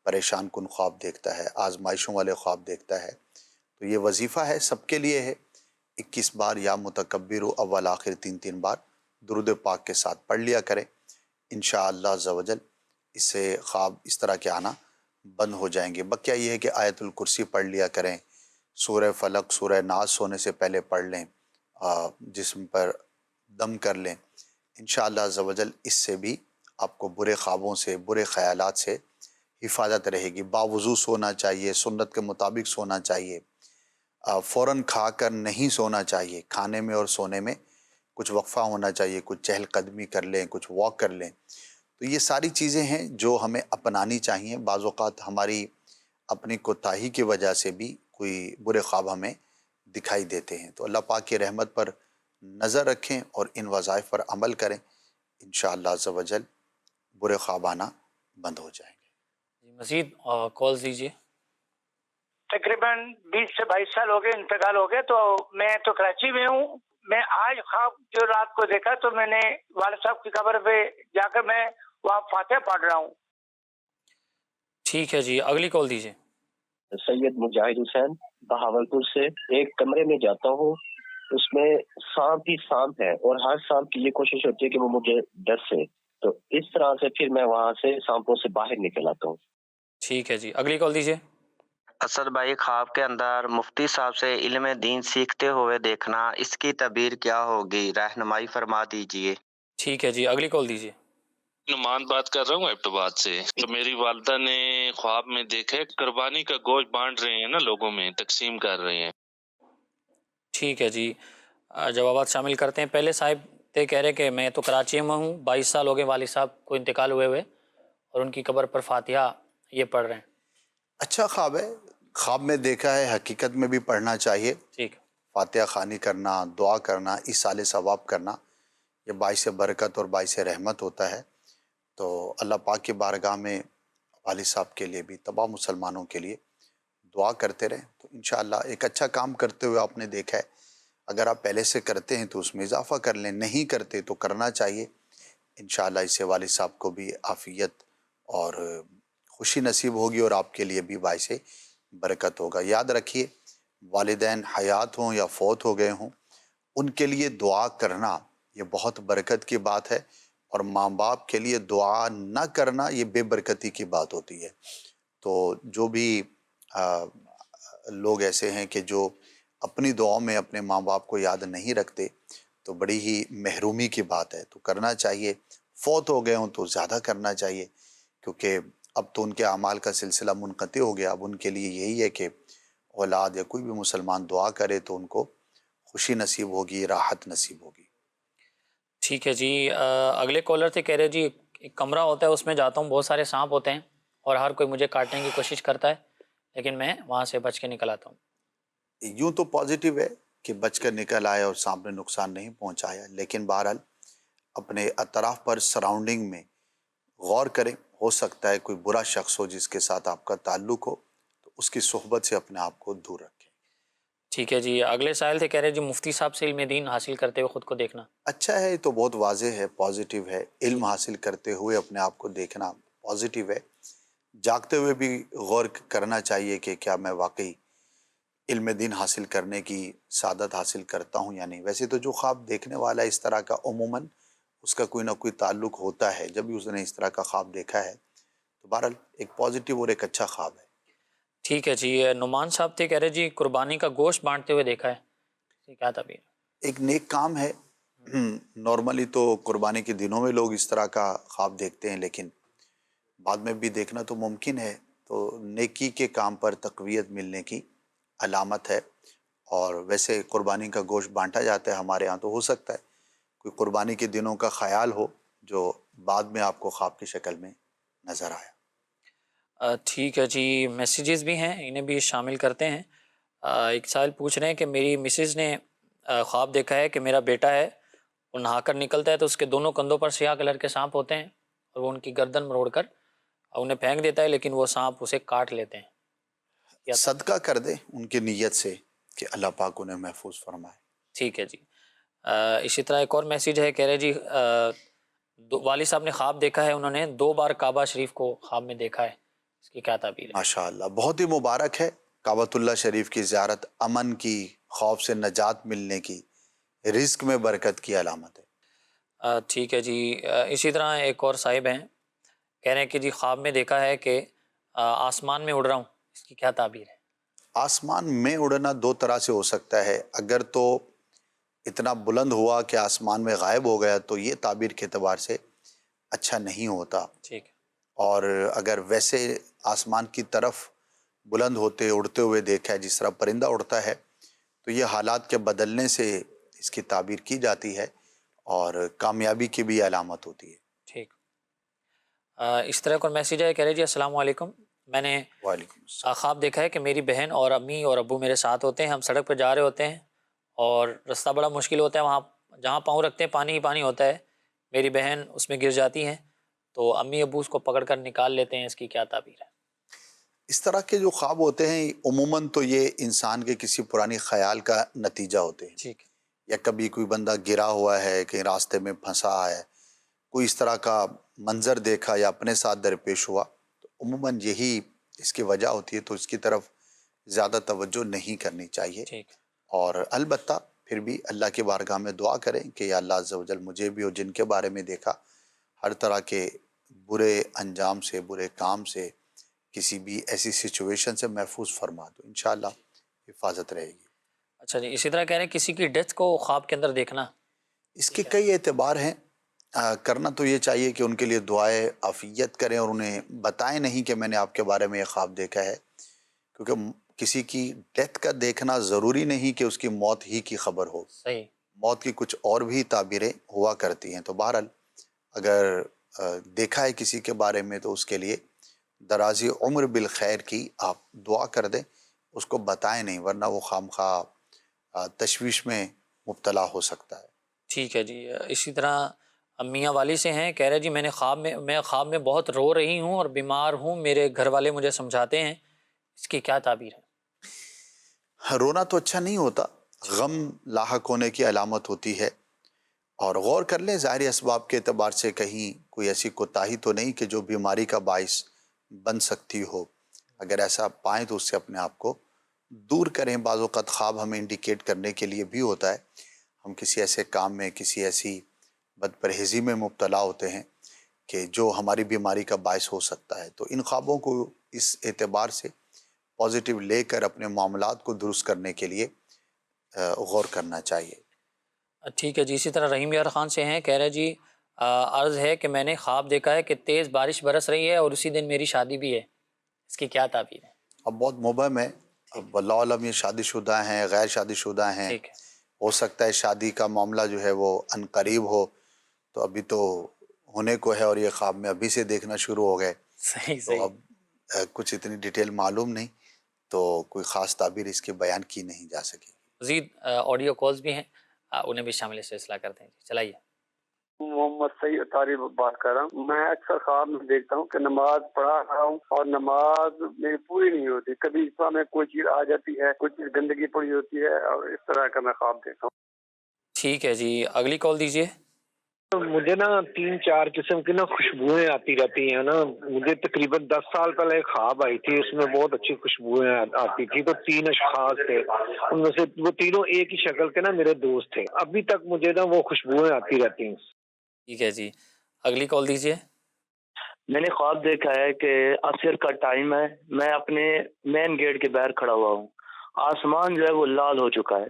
پریشان کن خواب دیکھتا ہے، آزمائشوں والے خواب دیکھتا ہے، تو یہ وظیفہ ہے، سب کے لیے ہے، 21 بار یا متکبر اول آخر 3 بار درود پاک کے ساتھ پڑھ لیا کریں، انشاءاللہ عز و جل اس سے خواب اس طرح کے آنا بند ہو جائیں گے۔ بقیہ یہ ہے کہ آیت الکرسی پڑھ لیا کریں، سورہ فلق، سورہ ناس سونے سے پہلے پڑھ لیں، جسم پر دم کر لیں، انشاءاللہ عز و جل اس سے بھی آپ کو برے خوابوں سے، برے خیالات سے حفاظت رہے گی۔ باوضو سونا چاہیے، سنت کے مطابق سونا چاہیے، فوراً کھا کر نہیں سونا چاہیے، کھانے میں اور سونے میں کچھ وقفہ ہونا چاہیے، کچھ چہل قدمی کر لیں، کچھ واک کر لیں۔ تو یہ ساری چیزیں ہیں جو ہمیں اپنانی چاہیے۔ بعض اوقات ہماری اپنی کوتاہی کی وجہ سے بھی کوئی برے خواب ہمیں دکھائی دیتے ہیں، تو اللہ پاک کی رحمت پر نظر رکھیں اور ان وظائف پر عمل کریں، انشاءاللہ عز و جل برے خواب آنا بند ہو جائیں گے۔ مزید کالز دیجیے۔ تقریباً 20 سے 22 سال ہو گئے انتقال ہو گئے، تو میں تو کراچی میں ہوں۔ میں آج خواب جو رات کو دیکھا تو میں نے والد صاحب کی قبر پہ جا کر میں وہاں فاتحہ پڑھ رہا ہوں۔ ٹھیک ہے جی، اگلی کال دیجیے۔ سید مجاہد حسین بہاولپور سے، ایک کمرے میں جاتا ہوں، اس میں سانپ ہی سانپ ہے اور ہر سانپ کی یہ کوشش ہوتی ہے کہ وہ مجھے ڈر سے، تو اس طرح سے پھر میں وہاں سے سانپوں سے باہر نکل آتا ہوں۔ ٹھیک ہے جی، اگلی کال دیجیے۔ اسد بھائی، خواب کے اندر مفتی صاحب سے علم دین سیکھتے ہوئے دیکھنا، اس کی تعبیر کیا ہوگی؟ رہنمائی فرما دیجئے۔ ٹھیک ہے جی، اگلی کال دیجیے۔ نعمان بات کر رہا ہوں ایبٹ آباد سے۔ تو میری والدہ نے خواب میں دیکھا ہے قربانی کا گوشت بانٹ رہے ہیں نا، لوگوں میں تقسیم کر رہے ہیں۔ ٹھیک ہے جی، جوابات شامل کرتے ہیں۔ پہلے صاحب تے کہہ رہے کہ میں تو کراچی میں ہوں، 22 سال ہو گئے والد صاحب کو انتقال ہوئے اور ان کی قبر پر فاتحہ یہ پڑھ رہے ہیں۔ اچھا خواب ہے، خواب میں دیکھا ہے، حقیقت میں بھی پڑھنا چاہیے۔ ٹھیک، فاتحہ خوانی کرنا، دعا کرنا، ایصال ثواب کرنا، یہ باعث برکت اور باعث رحمت ہوتا ہے۔ تو اللہ پاک کی بارگاہ میں والد صاحب کے لیے بھی، تمام مسلمانوں کے لیے دعا کرتے رہیں، تو انشاءاللہ ایک اچھا کام کرتے ہوئے آپ نے دیکھا ہے۔ اگر آپ پہلے سے کرتے ہیں تو اس میں اضافہ کر لیں، نہیں کرتے تو کرنا چاہیے۔ انشاءاللہ اس سے والد صاحب کو بھی عافیت اور خوشی نصیب ہوگی اور آپ کے لیے بھی باعث برکت ہوگا۔ یاد رکھیے، والدین حیات ہوں یا فوت ہو گئے ہوں، ان کے لیے دعا کرنا یہ بہت برکت کی بات ہے، اور ماں باپ کے لیے دعا نہ کرنا یہ بے برکتی کی بات ہوتی ہے۔ تو جو بھی لوگ ایسے ہیں کہ جو اپنی دعاؤں میں اپنے ماں باپ کو یاد نہیں رکھتے، تو بڑی ہی محرومی کی بات ہے، تو کرنا چاہیے۔ فوت ہو گئے ہوں تو زیادہ کرنا چاہیے، کیونکہ اب تو ان کے اعمال کا سلسلہ منقطع ہو گیا۔ اب ان کے لیے یہی ہے کہ اولاد یا کوئی بھی مسلمان دعا کرے تو ان کو خوشی نصیب ہوگی، راحت نصیب ہوگی۔ ٹھیک ہے جی، اگلے کالر تھے، کہہ رہے جی ایک کمرہ ہوتا ہے، اس میں جاتا ہوں، بہت سارے سانپ ہوتے ہیں اور ہر کوئی مجھے کاٹنے کی کوشش کرتا ہے، لیکن میں وہاں سے بچ کے نکل آتا ہوں۔ یوں تو پازیٹیو ہے کہ بچ کر نکل آئے اور سامنے نقصان نہیں پہنچایا، لیکن بہرحال اپنے اطراف پر سراؤنڈنگ میں غور کریں۔ ہو سکتا ہے کوئی برا شخص ہو جس کے ساتھ آپ کا تعلق ہو، تو اس کی صحبت سے اپنے آپ کو دور رکھیں۔ ٹھیک ہے جی، اگلے سائل تھے، کہہ رہے جی مفتی صاحب سے علم دین حاصل کرتے ہوئے خود کو دیکھنا۔ اچھا ہے، تو بہت واضح ہے، پازیٹیو ہے۔ علم حاصل کرتے ہوئے اپنے آپ کو دیکھنا پازیٹیو ہے۔ جاگتے ہوئے بھی غور کرنا چاہیے کہ کیا میں واقعی علم دین حاصل کرنے کی سعادت حاصل کرتا ہوں یا نہیں۔ ویسے تو جو خواب دیکھنے والا اس طرح کا عموماً اس کا کوئی نہ کوئی تعلق ہوتا ہے، جب بھی اس نے اس طرح کا خواب دیکھا ہے تو بہرحال ایک پازیٹیو اور ایک اچھا خواب ہے۔ ٹھیک ہے جی، نعمان صاحب تھے، کہہ رہے جی قربانی کا گوشت بانٹتے ہوئے دیکھا ہے، کیا تعبیر؟ ایک نیک کام ہے۔ نارملی تو قربانی کے دنوں میں لوگ اس طرح کا خواب دیکھتے ہیں، لیکن بعد میں بھی دیکھنا تو ممکن ہے، تو نیکی کے کام پر تقویت ملنے کی علامت ہے۔ اور ویسے قربانی کا گوشت بانٹا جاتا ہے ہمارے ہاں، تو ہو سکتا ہے کوئی قربانی کے دنوں کا خیال ہو جو بعد میں آپ کو خواب کی شکل میں نظر آیا۔ ٹھیک ہے جی، میسیجز بھی ہیں، انہیں بھی شامل کرتے ہیں۔ ایک سائل پوچھ رہے ہیں کہ میری مسز نے خواب دیکھا ہے کہ میرا بیٹا ہے، وہ نہا کر نکلتا ہے تو اس کے دونوں کندھوں پر سیاہ کلر کے سانپ ہوتے ہیں، اور وہ ان کی گردن مروڑ کر انہیں پھینک دیتا ہے، لیکن وہ سانپ اسے کاٹ لیتے ہیں۔ صدقہ کر دے ان کی نیت سے کہ اللہ پاک انہیں محفوظ فرمائے۔ ٹھیک ہے جی، اسی طرح ایک اور میسیج ہے، کہہ رہے جی والد صاحب نے خواب دیکھا ہے، انہوں نے 2 بار کعبہ شریف کو خواب میں دیکھا ہے، اس کی کیا تعبیر ہے؟ ماشاءاللہ، بہت ہی مبارک ہے۔ کعبۃ اللہ شریف کی زیارت امن کی، خوف سے نجات ملنے کی، رزق میں برکت کی علامت ہے۔ ٹھیک ہے جی، اسی طرح ایک اور صاحب ہیں، کہہ رہے ہیں کہ جی خواب میں دیکھا ہے کہ آسمان میں اڑ رہا ہوں، اس کی کیا تعبیر ہے؟ آسمان میں اڑنا 2 طرح سے ہو سکتا ہے۔ اگر تو اتنا بلند ہوا کہ آسمان میں غائب ہو گیا تو یہ تعبیر کے اعتبار سے اچھا نہیں ہوتا۔ ٹھیک ہے۔ اور اگر ویسے آسمان کی طرف بلند ہوتے اڑتے ہوئے دیکھا ہے جس طرح پرندہ اڑتا ہے، تو یہ حالات کے بدلنے سے اس کی تعبیر کی جاتی ہے اور کامیابی کی بھی علامت ہوتی ہے۔ ٹھیک، اس طرح کا میسیج ہے، کہہ رہے جی السلام علیکم، میں نے خواب دیکھا ہے کہ میری بہن اور امی اور ابو میرے ساتھ ہوتے ہیں، ہم سڑک پہ جا رہے ہوتے ہیں اور رستہ بڑا مشکل ہوتا ہے، وہاں جہاں پاؤں رکھتے ہیں پانی ہی پانی ہوتا ہے، میری بہن اس میں گر جاتی ہیں تو امی ابو اس کو پکڑ کر نکال لیتے ہیں، اس کی کیا تعبیر ہے؟ اس طرح کے جو خواب ہوتے ہیں عموماً تو یہ انسان کے کسی پرانی خیال کا نتیجہ ہوتے ہیں۔ ٹھیک، یا کبھی کوئی بندہ گرا ہوا ہے، کہیں راستے میں پھنسا ہے، کوئی اس طرح کا منظر دیکھا یا اپنے ساتھ درپیش ہوا، تو عموماً یہی اس کی وجہ ہوتی ہے، تو اس کی طرف زیادہ توجہ نہیں کرنی چاہیے۔ ٹھیک، اور البتہ پھر بھی اللہ کی بارگاہ میں دعا کریں کہ یا اللہ عز و جل مجھے بھی اور جن کے بارے میں دیکھا ہر طرح کے برے انجام سے، برے کام سے کسی بھی ایسی سچویشن سے محفوظ فرما دو، انشاءاللہ حفاظت رہے گی۔ اچھا جی، اسی طرح کہہ رہے ہیں کسی کی ڈیتھ کو خواب کے اندر دیکھنا، اس کے کئی اعتبار ہیں۔ کرنا تو یہ چاہیے کہ ان کے لیے دعائے عافیت کریں اور انہیں بتائیں نہیں کہ میں نے آپ کے بارے میں یہ خواب دیکھا ہے، کیونکہ کسی کی ڈیتھ کا دیکھنا ضروری نہیں کہ اس کی موت ہی کی خبر ہو، صحیح، موت کی کچھ اور بھی تعبیریں ہوا کرتی ہیں۔ تو بہرحال اگر دیکھا ہے کسی کے بارے میں تو اس کے لیے درازی عمر بالخیر کی آپ دعا کر دیں، اس کو بتائیں نہیں، ورنہ وہ خامخواہ تشویش میں مبتلا ہو سکتا ہے۔ ٹھیک ہے جی۔ اسی طرح میاں والی سے ہیں، کہہ رہے جی میں خواب میں بہت رو رہی ہوں اور بیمار ہوں، میرے گھر والے مجھے سمجھاتے ہیں، اس کی کیا تعبیر ہے؟ رونا تو اچھا نہیں ہوتا، غم لاحق ہونے کی علامت ہوتی ہے، اور غور کر لیں ظاہری اسباب کے اعتبار سے کہیں کوئی ایسی کوتاہی تو نہیں کہ جو بیماری کا باعث بن سکتی ہو۔ اگر ایسا پائیں تو اس سے اپنے آپ کو دور کریں۔ بعض اوقات خواب ہمیں انڈیکیٹ کرنے کے لیے بھی ہوتا ہے، ہم کسی ایسے کام میں، کسی ایسی بد پرہیزی میں مبتلا ہوتے ہیں کہ جو ہماری بیماری کا باعث ہو سکتا ہے۔ تو ان خوابوں کو اس اعتبار سے پازیٹیو لے کر اپنے معاملات کو درست کرنے کے لیے غور کرنا چاہیے۔ ٹھیک ہے جی۔ اسی طرح رحیم یار خان سے ہیں، کہہ رہے جی عرض ہے کہ میں نے خواب دیکھا ہے کہ تیز بارش برس رہی ہے اور اسی دن میری شادی بھی ہے، اس کی کیا تعبیر ہے؟ اب بہت مبہم ہے، اب اللہ علم یہ شادی شدہ ہیں، غیر شادی شدہ ہیں، ہو سکتا ہے شادی کا معاملہ جو ہے وہ ان قریب ہو، تو ابھی تو ہونے کو ہے اور یہ خواب میں ابھی سے دیکھنا شروع ہو گئے۔ تو اب کچھ اتنی ڈیٹیل معلوم نہیں، تو کوئی خاص تعبیر اس کے بیان کی نہیں جا سکے۔ مزید آڈیو کالز بھی ہیں، انہیں بھی شامل سلسلہ کرتے ہیں، چلائیے۔ محمد سعید اطاری بات کر رہا ہوں۔ میں اکثر خواب میں دیکھتا ہوں کہ نماز پڑھا رہا ہوں اور نماز میری پوری نہیں ہوتی، کبھی اس میں کوئی چیز آ جاتی ہے، کوئی چیز گندگی پڑی ہوتی ہے، اور اس طرح کا میں خواب دیکھتا ہوں۔ ٹھیک ہے جی، اگلی کال دیجیے۔ مجھے نا 3-4 قسم کی نا خوشبوئیں آتی رہتی ہیں نا، مجھے تقریباً 10 سال پہلے ایک خواب آئی تھی، اس میں بہت اچھی خوشبوئیں آتی تھی، تو 3 اشخاص تھے، ان میں سے وہ تینوں ایک ہی شکل کے نا میرے دوست تھے، ابھی تک مجھے نا وہ خوشبوئیں آتی رہتی ہیں۔ ٹھیک ہے جی، اگلی کال دیجیے۔ میں نے خواب دیکھا ہے کہ عصر کا ٹائم ہے، میں اپنے مین گیٹ کے باہر کھڑا ہوا ہوں، آسمان جو ہے وہ لال ہو چکا ہے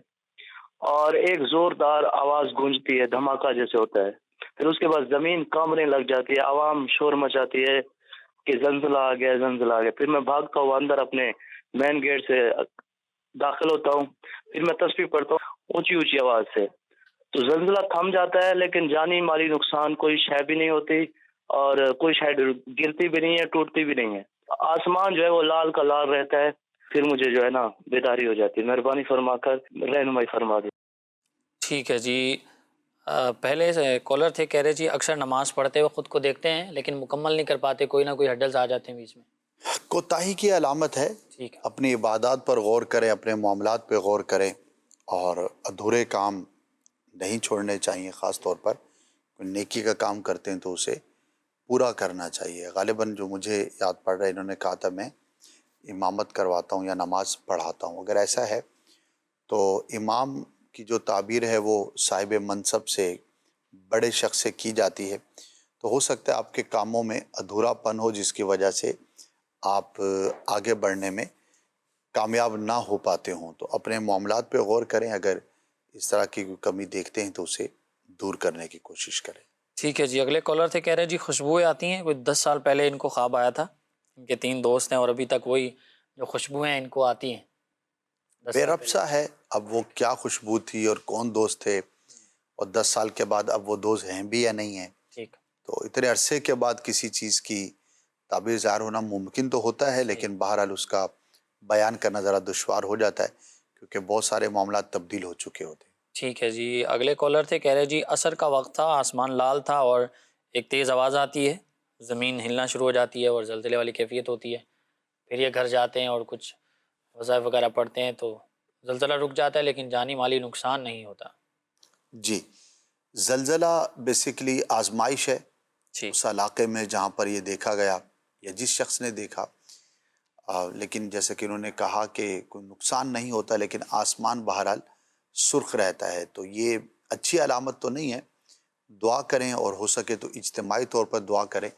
اور ایک زوردار آواز گونجتی ہے، دھماکہ جیسے ہوتا ہے، پھر اس کے بعد زمین کانپنے لگ جاتی ہے، عوام شور مچاتی ہے کہ زلزلہ آ گیا، زلزلہ آ گیا، پھر میں بھاگتا ہوا اندر اپنے مین گیٹ سے داخل ہوتا ہوں، پھر میں تسبیح پڑھتا ہوں اونچی اونچی آواز سے، تو زلزلہ تھم جاتا ہے، لیکن جانی مالی نقصان کوئی شے بھی نہیں ہوتی اور کوئی شے گرتی بھی نہیں ہے، ٹوٹتی بھی نہیں ہے، آسمان جو ہے وہ لال کا لال رہتا ہے، پھر مجھے جو ہے نا بیداری ہو جاتی ہے، مہربانی فرما کر رہنمائی فرما دیں۔ ٹھیک ہے جی۔ پہلے سے کالر تھے، کہہ رہے جی اکثر نماز پڑھتے ہوئے خود کو دیکھتے ہیں لیکن مکمل نہیں کر پاتے، کوئی نہ کوئی ہڈلز آ جاتے ہیں بیچ میں۔ کوتاہی کی علامت ہے، اپنی عبادات پر غور کریں، اپنے معاملات پہ غور کریں، اور ادھورے کام نہیں چھوڑنے چاہیے، خاص طور پر کوئی نیکی کا کام کرتے ہیں تو اسے پورا کرنا چاہیے۔ غالباً جو مجھے یاد پڑ رہا ہے، انہوں نے کہا تھا میں امامت کرواتا ہوں یا نماز پڑھاتا ہوں، اگر ایسا ہے تو امام کی جو تعبیر ہے وہ صاحب منصب سے، بڑے شخص سے کی جاتی ہے، تو ہو سکتا ہے آپ کے کاموں میں ادھورا پن ہو جس کی وجہ سے آپ آگے بڑھنے میں کامیاب نہ ہو پاتے ہوں، تو اپنے معاملات پہ غور کریں، اگر اس طرح کی کوئی کمی دیکھتے ہیں تو اسے دور کرنے کی کوشش کریں۔ ٹھیک ہے جی، اگلے کالر تھے، کہہ رہے جی خوشبوئیں آتی ہیں، کوئی 10 سال پہلے ان کو خواب آیا تھا، ان کے 3 دوست ہیں اور ابھی تک وہی جو خوشبوئیں ان کو آتی ہیں۔ بے ربط سا ہے، اب وہ کیا خوشبو تھی اور کون دوست تھے، اور 10 سال کے بعد اب وہ دوست ہیں بھی یا نہیں ہیں، ٹھیک، تو اتنے عرصے کے بعد کسی چیز کی تعبیر ظاہر ہونا ممکن تو ہوتا ہے، لیکن بہرحال اس کا بیان کرنا ذرا دشوار ہو جاتا ہے کیونکہ بہت سارے معاملات تبدیل ہو چکے ہوتے ہیں۔ ٹھیک ہے جی، اگلے کالر تھے، کہہ رہے جی عصر کا وقت تھا، آسمان لال تھا اور ایک تیز آواز آتی ہے، زمین ہلنا شروع ہو جاتی ہے اور زلزلے والی کیفیت ہوتی ہے، پھر یہ گھر جاتے ہیں اور کچھ وظائف وغیرہ پڑھتے ہیں تو زلزلہ رک جاتا ہے لیکن جانی مالی نقصان نہیں ہوتا۔ جی، زلزلہ بیسیکلی آزمائش ہے اس علاقے میں جہاں پر یہ دیکھا گیا یا جس شخص نے دیکھا، لیکن جیسے کہ انہوں نے کہا کہ کوئی نقصان نہیں ہوتا، لیکن آسمان بہرحال سرخ رہتا ہے، تو یہ اچھی علامت تو نہیں ہے۔ دعا کریں اور ہو سکے تو اجتماعی طور پر دعا کریں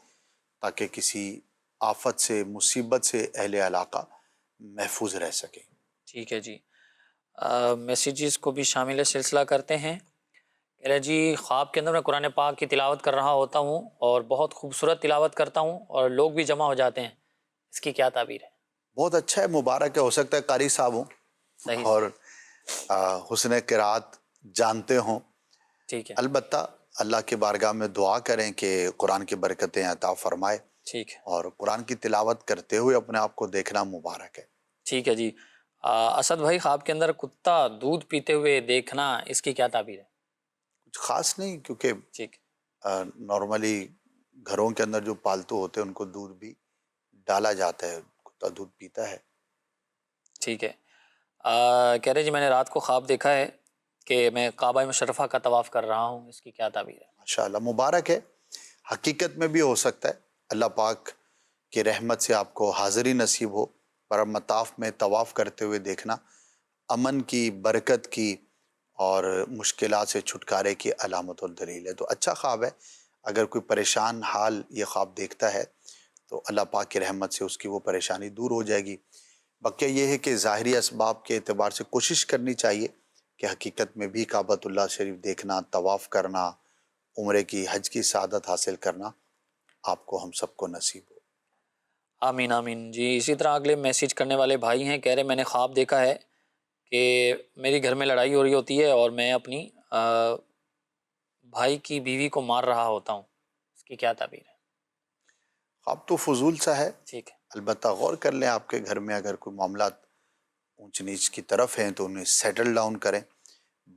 تاکہ کسی آفت سے مصیبت سے اہل علاقہ محفوظ رہ سکیں۔ ٹھیک ہے جی، میسیجز کو بھی شامل سلسلہ کرتے ہیں۔ کہہ رہے جی خواب کے اندر میں قرآن پاک کی تلاوت کر رہا ہوتا ہوں اور بہت خوبصورت تلاوت کرتا ہوں اور لوگ بھی جمع ہو جاتے ہیں، اس کی کیا تعبیر ہے؟ بہت اچھا ہے، مبارک ہے، ہو سکتا ہے قاری صاحب ہوں اور حسن قرات جانتے ہوں۔ ٹھیک ہے، البتہ اللہ کے بارگاہ میں دعا کریں کہ قرآن کی برکتیں عطا فرمائے، ٹھیک ہے، اور قرآن کی تلاوت کرتے ہوئے اپنے آپ کو دیکھنا مبارک ہے۔ ٹھیک ہے جی۔ اسد بھائی خواب کے اندر کتا دودھ پیتے ہوئے دیکھنا، اس کی کیا تعبیر ہے؟ کچھ خاص نہیں، کیونکہ نارملی گھروں کے اندر جو پالتو ہوتے ہیں ان کو دودھ بھی ڈالا جاتا ہے، کتا دودھ پیتا ہے۔ ٹھیک ہے، کہہ رہے جی میں نے رات کو خواب دیکھا ہے کہ میں کعبہ مشرفہ کا طواف کر رہا ہوں، اس کی کیا تعبیر ہے؟ ماشاءاللہ مبارک ہے، حقیقت میں بھی ہو سکتا ہے، اللہ پاک کی رحمت سے آپ کو حاضری نصیب ہو، پر مطاف میں طواف کرتے ہوئے دیکھنا امن کی، برکت کی اور مشکلات سے چھٹکارے کی علامت اور دلیل ہے۔ تو اچھا خواب ہے، اگر کوئی پریشان حال یہ خواب دیکھتا ہے تو اللہ پاک کی رحمت سے اس کی وہ پریشانی دور ہو جائے گی۔ بقیہ یہ ہے کہ ظاہری اسباب کے اعتبار سے کوشش کرنی چاہیے کہ حقیقت میں بھی کعبۃ اللہ شریف دیکھنا، طواف کرنا، عمرے کی، حج کی سعادت حاصل کرنا آپ کو ہم سب کو نصیب ہو۔ آمین آمین جی۔ اسی طرح اگلے میسیج کرنے والے بھائی ہیں، کہہ رہے میں نے خواب دیکھا ہے کہ میری گھر میں لڑائی ہو رہی ہوتی ہے اور میں اپنی بھائی کی بیوی کو مار رہا ہوتا ہوں، اس کی کیا تعبیر ہے؟ خواب تو فضول سا ہے، ٹھیک ہے، البتہ غور کر لیں آپ کے گھر میں اگر کوئی معاملات اونچ نیچ کی طرف ہیں تو انہیں سیٹل ڈاؤن کریں۔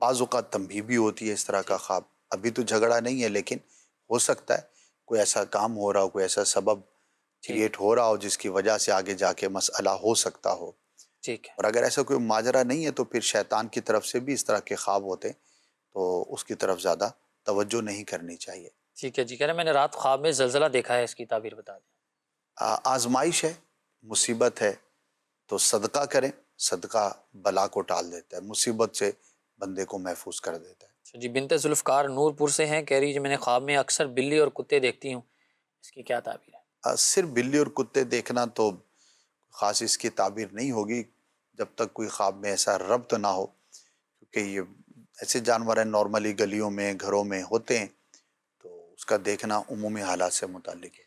بعض اوقات تنبیہ بھی ہوتی ہے اس طرح کا خواب، ابھی تو جھگڑا نہیں ہے لیکن ہو سکتا ہے کوئی ایسا کام ہو رہا ہو، کوئی ایسا سبب کریٹ ہو رہا ہو جس کی وجہ سے آگے جا کے مسئلہ ہو سکتا ہو۔ ٹھیک ہے، اور اگر ایسا کوئی ماجرا نہیں ہے تو پھر شیطان کی طرف سے بھی اس طرح کے خواب ہوتے ہیں، تو اس کی طرف زیادہ توجہ نہیں کرنی چاہیے۔ ٹھیک ہے جی۔ کہہ رہے میں نے رات خواب میں زلزلہ دیکھا ہے، اس کی تعبیر بتا دیں۔ آزمائش ہے، مصیبت ہے، تو صدقہ کریں، صدقہ بلا کو ٹال دیتا ہے، مصیبت سے بندے کو محفوظ کر دیتا ہے۔ جی بنت ذوالفقار نور پور سے ہیں، کہہ رہی جی میں نے خواب میں اکثر بلی اور کتے دیکھتی ہوں، اس کی کیا تعبیر ہے؟ صرف بلی اور کتے دیکھنا تو خاص اس کی تعبیر نہیں ہوگی جب تک کوئی خواب میں ایسا ربط نہ ہو، کیونکہ یہ ایسے جانور ہیں نارملی گلیوں میں گھروں میں ہوتے ہیں، تو اس کا دیکھنا عمومی حالات سے متعلق ہے۔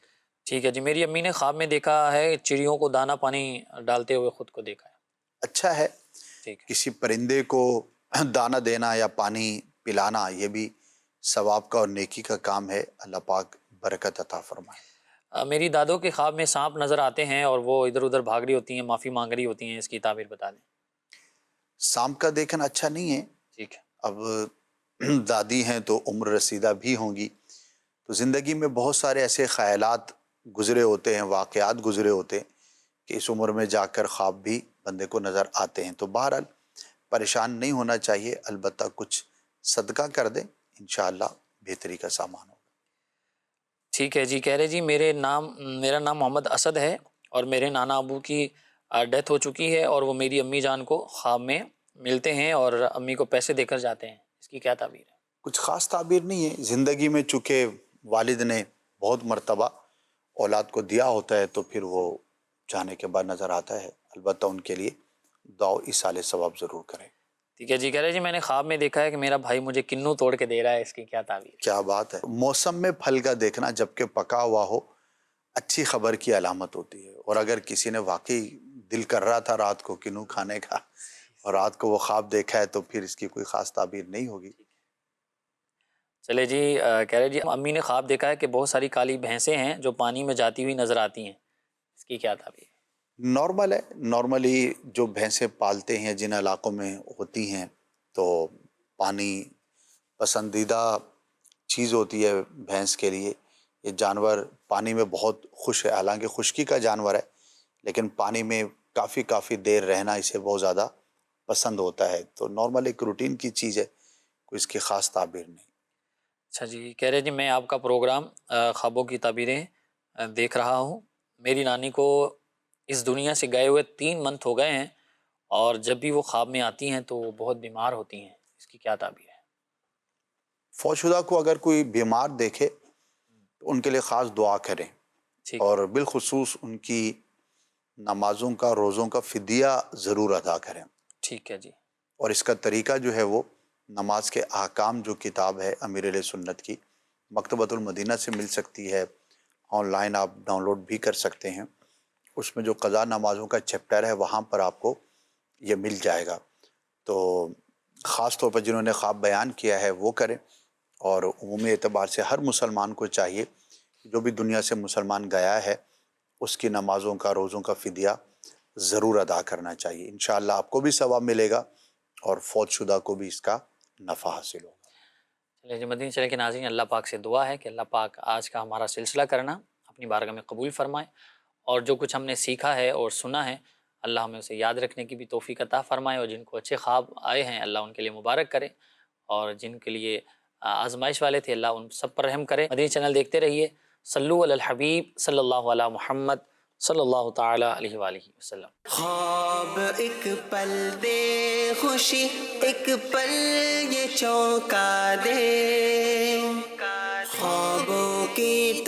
ٹھیک ہے جی۔ میری امی نے خواب میں دیکھا ہے چڑیوں کو دانہ پانی ڈالتے ہوئے خود کو دیکھا ہے۔ اچھا ہے، ٹھیک ہے، کسی پرندے کو دانہ دینا یا پانی پلانا یہ بھی ثواب کا اور نیکی کا کام ہے، اللہ پاک برکت عطا فرمائے۔ میری دادوں کے خواب میں سانپ نظر آتے ہیں اور وہ ادھر ادھر بھاگ رہی ہوتی ہیں، معافی مانگ رہی ہوتی ہیں، اس کی تعبیر بتا دیں۔ سانپ کا دیکھنا اچھا نہیں ہے، ٹھیک ہے، اب دادی ہیں تو عمر رسیدہ بھی ہوں گی، تو زندگی میں بہت سارے ایسے خیالات گزرے ہوتے ہیں، واقعات گزرے ہوتے ہیں کہ اس عمر میں جا کر خواب بھی بندے کو نظر آتے ہیں، تو بہرحال پریشان نہیں ہونا چاہیے، البتہ کچھ صدقہ کر دیں، انشاءاللہ بہتری کا سامان ہوگا۔ ٹھیک ہے جی۔ کہہ رہے جی میرا نام محمد اسد ہے اور میرے نانا ابو کی ڈیتھ ہو چکی ہے اور وہ میری امی جان کو خواب میں ملتے ہیں اور امی کو پیسے دے کر جاتے ہیں، اس کی کیا تعبیر ہے؟ کچھ خاص تعبیر نہیں ہے، زندگی میں چونکہ والد نے بہت مرتبہ اولاد کو دیا ہوتا ہے تو پھر وہ جانے کے بعد نظر آتا ہے، البتہ ان کے لیے دعا ایصال ثواب ضرور کریں۔ ٹھیک ہے جی۔ کہہ رہے جی میں نے خواب میں دیکھا ہے کہ میرا بھائی مجھے کنو توڑ کے دے رہا ہے، اس کی کیا تعبیر ہے؟ کیا بات ہے، موسم میں پھل کا دیکھنا جبکہ پکا ہوا ہو اچھی خبر کی علامت ہوتی ہے، اور اگر کسی نے واقعی دل کر رہا تھا رات کو کنو کھانے کا اور رات کو وہ خواب دیکھا ہے تو پھر اس کی کوئی خاص تعبیر نہیں ہوگی۔ چلے جی۔ کہہ رہے جی امی نے خواب دیکھا ہے کہ بہت ساری کالی بھینسیں ہیں جو پانی میں جاتی ہوئی نظر آتی ہیں، اس کی کیا تعبیر ہے؟ نارمل ہے، نارملی جو بھینسیں پالتے ہیں جن علاقوں میں ہوتی ہیں تو پانی پسندیدہ چیز ہوتی ہے بھینس کے لیے، یہ جانور پانی میں بہت خوش ہے، حالانکہ خشکی کا جانور ہے لیکن پانی میں کافی دیر رہنا اسے بہت زیادہ پسند ہوتا ہے، تو نارمل ایک روٹین کی چیز ہے، کوئی اس کی خاص تعبیر نہیں۔ اچھا جی۔ کہہ رہے جی میں آپ کا پروگرام خوابوں کی تعبیریں دیکھ رہا ہوں، میری نانی کو اس دنیا سے گئے ہوئے 3 منتھ ہو گئے ہیں اور جب بھی وہ خواب میں آتی ہیں تو وہ بہت بیمار ہوتی ہیں، اس کی کیا تعبیر ہے؟ فوت شدہ کو اگر کوئی بیمار دیکھے تو ان کے لیے خاص دعا کریں، اور بالخصوص ان کی نمازوں کا روزوں کا فدیہ ضرور ادا کریں. ٹھیک ہے جی. اور اس کا طریقہ جو ہے وہ نماز کے احکام جو کتاب ہے امیر علیہ سنت کی مکتبۃ المدینہ سے مل سکتی ہے، آن لائن آپ ڈاؤن لوڈ بھی کر سکتے ہیں. اس میں جو قضا نمازوں کا چیپٹر ہے وہاں پر آپ کو یہ مل جائے گا. تو خاص طور پر جنہوں نے خواب بیان کیا ہے وہ کریں، اور عمومی اعتبار سے ہر مسلمان کو چاہیے جو بھی دنیا سے مسلمان گیا ہے اس کی نمازوں کا روزوں کا فدیہ ضرور ادا کرنا چاہیے. انشاءاللہ آپ کو بھی ثواب ملے گا اور فوت شدہ کو بھی اس کا نفع حاصل ہوگا. چلے جی مدنی چینل کے ناظرین، اللہ پاک سے دعا ہے کہ اللہ پاک آج کا ہمارا سلسلہ کرنا اپنی بارگاہ میں قبول فرمائے، اور جو کچھ ہم نے سیکھا ہے اور سنا ہے اللہ ہمیں اسے یاد رکھنے کی بھی توفیق عطا فرمائے، اور جن کو اچھے خواب آئے ہیں اللہ ان کے لیے مبارک کرے، اور جن کے لیے آزمائش والے تھے اللہ ان سب پر رحم کرے. مدنی چینل دیکھتے رہیے. صلو علی الحبیب صلی اللہ علی محمد صلی اللہ تعالی علیہ وآلہ وسلم. خواب ایک پل دے خوشی، ایک پل یہ چونکا دے، خوابوں کی